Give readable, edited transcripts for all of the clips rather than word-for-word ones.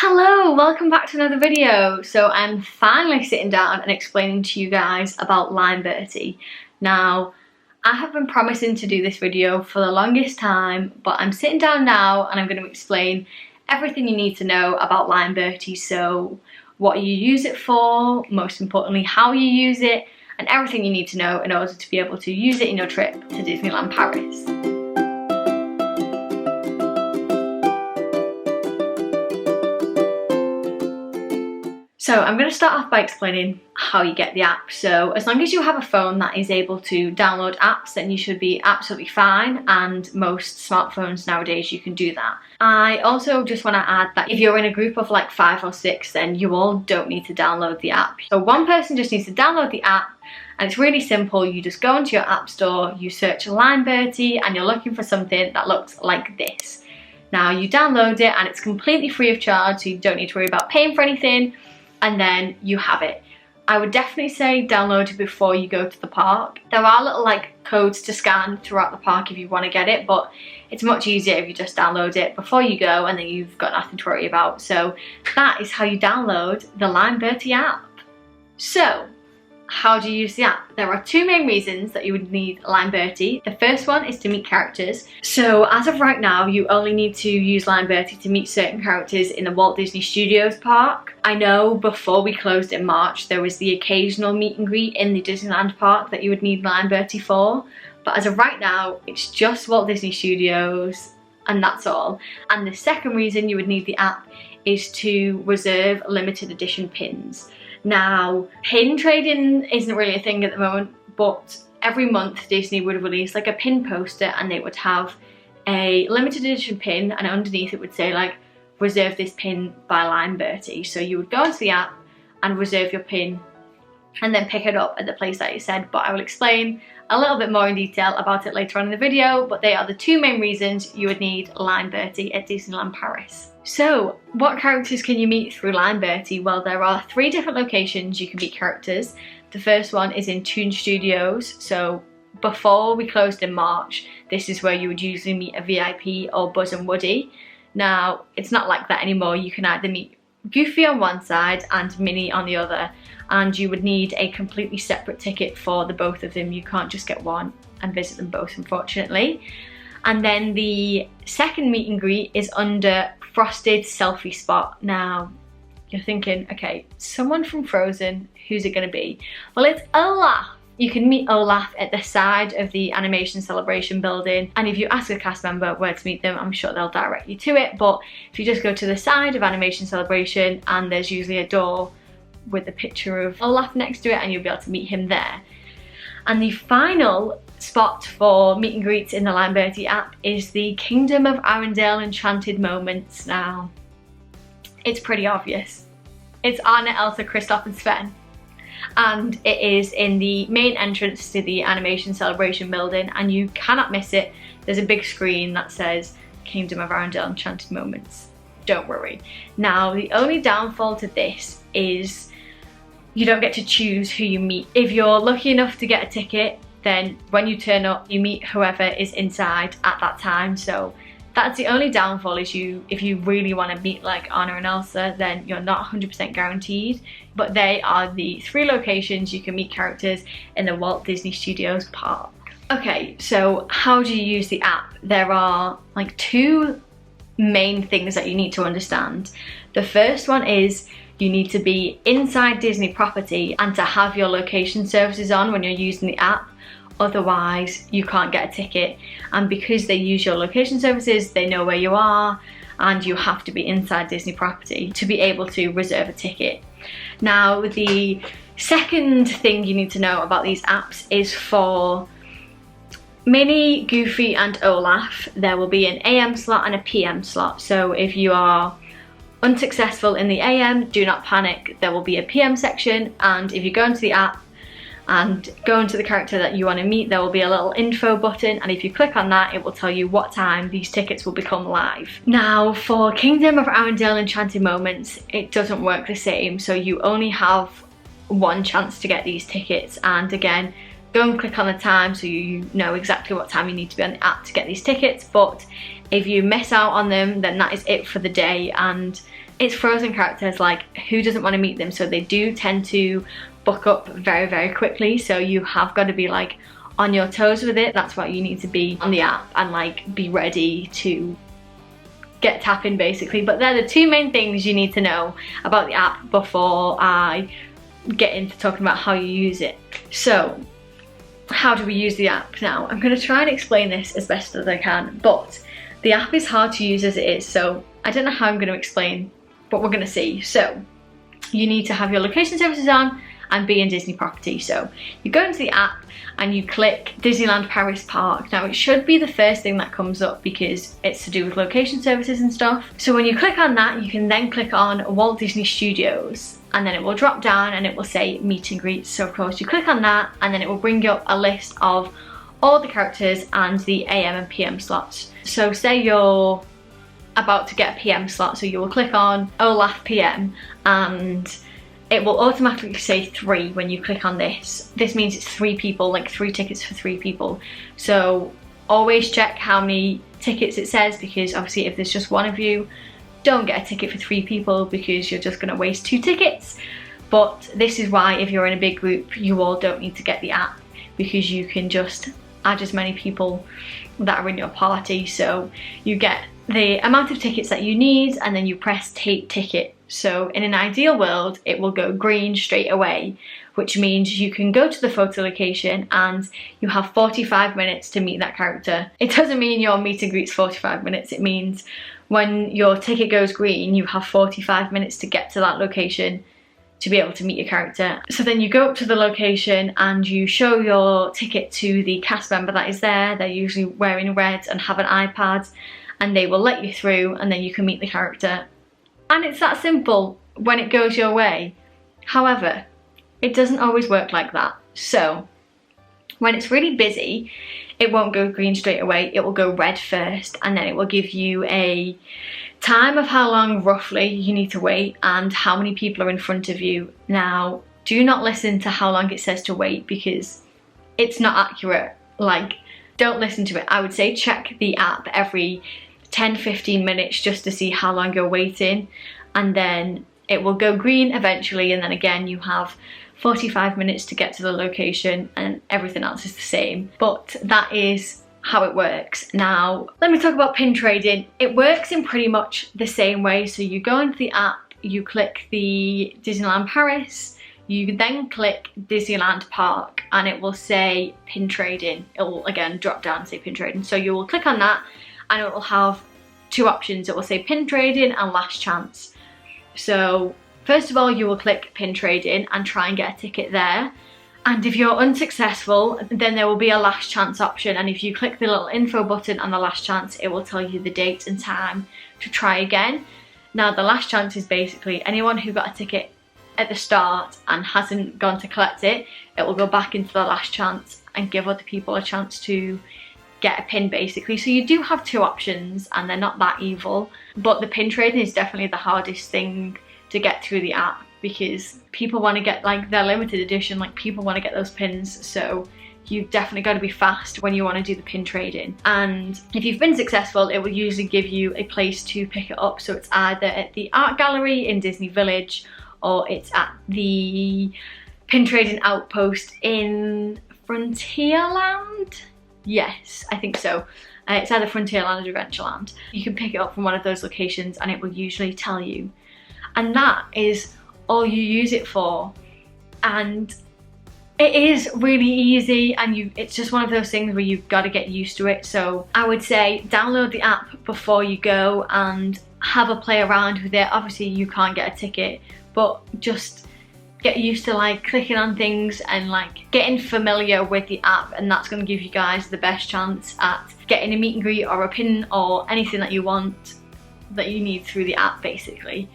Hello, welcome back to another video. So I'm finally sitting down and explaining to you guys about Lineberty. Now, I have been promising to do this video for the longest time, but I'm sitting down now and I'm going to explain everything you need to know about Lineberty. So what you use it for, most importantly how you use it, and everything you need to know in order to be able to use it in your trip to Disneyland Paris. So I'm going to start off by explaining how you get the app. So as long as you have a phone that is able to download apps, then you should be absolutely fine, and most smartphones nowadays you can do that. I also just want to add that if you're in a group of like 5 or 6, then you all don't need to download the app. So one person just needs to download the app, and it's really simple. You just go into your app store, you search Lineberty, and you're looking for something that looks like this. Now you download it and it's completely free of charge, so you don't need to worry about paying for anything. And then you have it. I would definitely say download it before you go to the park. There are little like codes to scan throughout the park if you want to get it, but it's much easier if you just download it before you go and then you've got nothing to worry about. So that is how you download the Lineberty app. So how do you use the app? There are 2 main reasons that you would need Lineberty. The first one is to meet characters. So as of right now, you only need to use Lineberty to meet certain characters in the Walt Disney Studios park. I know before we closed in March, there was the occasional meet and greet in the Disneyland park that you would need Lineberty for. But as of right now, it's just Walt Disney Studios and that's all. And the second reason you would need the app is to reserve limited edition pins. Now, pin trading isn't really a thing at the moment, but every month Disney would release like a pin poster and they would have a limited edition pin, and underneath it would say like, reserve this pin by Lineberty. So you would go into the app and reserve your pin and then pick it up at the place that you said, but I will explain a little bit more in detail about it later on in the video. But they are the 2 main reasons you would need Lineberty at Disneyland Paris. So what characters can you meet through Lineberty? Well, there are 3 different locations you can meet characters. The first one is in Toon Studios. So before we closed in March, this is where you would usually meet a VIP or Buzz and Woody. Now, it's not like that anymore. You can either meet Goofy on one side and Minnie on the other, and you would need a completely separate ticket for the both of them. You can't just get one and visit them both, unfortunately. And then the second meet and greet is under Frosted Selfie Spot. Now, you're thinking, okay, someone from Frozen, who's it going to be? Well, it's Olaf. You can meet Olaf at the side of the Animation Celebration building, and if you ask a cast member where to meet them, I'm sure they'll direct you to it. But if you just go to the side of Animation Celebration, and there's usually a door with a picture of Olaf next to it, and you'll be able to meet him there. And the final spot for meet and greets in the Lineberty app is the Kingdom of Arendelle Enchanted moments. Now, it's pretty obvious. It's Anna, Elsa, Kristoff and Sven. And it is in the main entrance to the Animation Celebration building, and you cannot miss it. There's a big screen that says Kingdom of Arendelle Enchanted moments. Don't worry. Now, the only downfall to this is you don't get to choose who you meet. If you're lucky enough to get a ticket, then when you turn up, you meet whoever is inside at that time. So that's the only downfall, is if you really want to meet like Anna and Elsa, then you're not 100% guaranteed. But they are the 3 locations you can meet characters in the Walt Disney Studios park. Okay, so how do you use the app? There are like 2 main things that you need to understand. The first one is you need to be inside Disney property and to have your location services on when you're using the app. Otherwise, you can't get a ticket. And because they use your location services, they know where you are, and you have to be inside Disney property to be able to reserve a ticket. Now, the second thing you need to know about these apps is for Minnie, Goofy and Olaf, there will be an AM slot and a PM slot. So if you are unsuccessful in the AM, do not panic. There will be a PM section, and if you go into the app and go into the character that you want to meet, there will be a little info button, and if you click on that, it will tell you what time these tickets will become live. Now, for Kingdom of Arendelle Enchanted moments, it doesn't work the same, so you only have 1 chance to get these tickets. And again, go and click on the time so you know exactly what time you need to be on the app to get these tickets. But if you miss out on them, then that is it for the day, and it's frozen characters, like who doesn't want to meet them? So they do tend to book up very, very quickly. So you have got to be like on your toes with it. That's why you need to be on the app and like be ready to get tapping basically. But they're the two main things you need to know about the app before I get into talking about how you use it. So how do we use the app now? I'm going to try and explain this as best as I can, but the app is hard to use as it is, so I don't know how I'm going to explain, but we're going to see. So you need to have your location services on and be in Disney property. So you go into the app and you click Disneyland Paris Park. Now it should be the first thing that comes up because it's to do with location services and stuff. So when you click on that, you can then click on Walt Disney Studios, and then it will drop down and it will say meet and greets. So of course you click on that and then it will bring you up a list of all the characters and the AM and PM slots. So say you're about to get a PM slot, so you will click on Olaf PM and it will automatically say 3 when you click on this. This means it's 3 people, like 3 tickets for 3 people. So always check how many tickets it says, because obviously if there's just one of you, don't get a ticket for 3 people because you're just going to waste 2 tickets. But this is why if you're in a big group, you all don't need to get the app, because you can just add as many people that are in your party. So you get the amount of tickets that you need and then you press take ticket. So in an ideal world, it will go green straight away, which means you can go to the photo location and you have 45 minutes to meet that character. It doesn't mean your meet and greet's 45 minutes. It means when your ticket goes green, you have 45 minutes to get to that location to be able to meet your character. So then you go up to the location and you show your ticket to the cast member that is there. They're usually wearing red and have an iPad, and they will let you through and then you can meet the character. And it's that simple when it goes your way. However, it doesn't always work like that. So when it's really busy, it won't go green straight away. It will go red first, and then it will give you a time of how long roughly you need to wait and how many people are in front of you. Now, do not listen to how long it says to wait because it's not accurate. Like, don't listen to it. I would say check the app every 10-15 minutes just to see how long you're waiting, and then it will go green eventually, and then again you have 45 minutes to get to the location and everything else is the same. But that is how it works. Now let me talk about pin trading. It works in pretty much the same way. So you go into the app, you click the Disneyland Paris, you then click Disneyland Park, and it will say pin trading. It will again drop down and say pin trading. So you will click on that and it will have 2 options. It will say pin trading and last chance. So first of all, you will click pin trading and try and get a ticket there. And if you're unsuccessful, then there will be a last chance option. And if you click the little info button on the last chance, it will tell you the date and time to try again. Now the last chance is basically anyone who got a ticket at the start and hasn't gone to collect it, it will go back into the last chance and give other people a chance to get a pin basically. So you do have 2 options and they're not that evil, but the pin trading is definitely the hardest thing to get through the app because people want to get like their limited edition, like people want to get those pins. So you've definitely got to be fast when you want to do the pin trading. And if you've been successful, it will usually give you a place to pick it up. So it's either at the art gallery in Disney Village or it's at the pin trading outpost in Frontierland. Yes, I think so. It's either Frontierland or Adventureland. You can pick it up from one of those locations and it will usually tell you. And that is all you use it for. And it is really easy, and it's just one of those things where you've got to get used to it. So I would say download the app before you go and have a play around with it. Obviously you can't get a ticket, but just get used to like clicking on things and like getting familiar with the app, and that's going to give you guys the best chance at getting a meet and greet or a pin or anything that you want that you need through the app basically.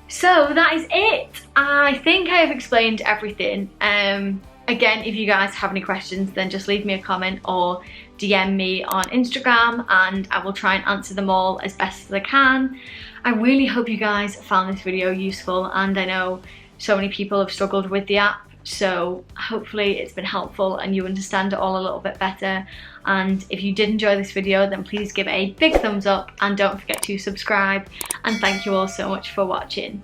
So that is it. I think I have explained everything. Again, if you guys have any questions, then just leave me a comment or DM me on Instagram and I will try and answer them all as best as I can. I really hope you guys found this video useful, and I know so many people have struggled with the app, So hopefully it's been helpful and you understand it all a little bit better. And if you did enjoy this video, then please give it a big thumbs up and don't forget to subscribe. And thank you all so much for watching.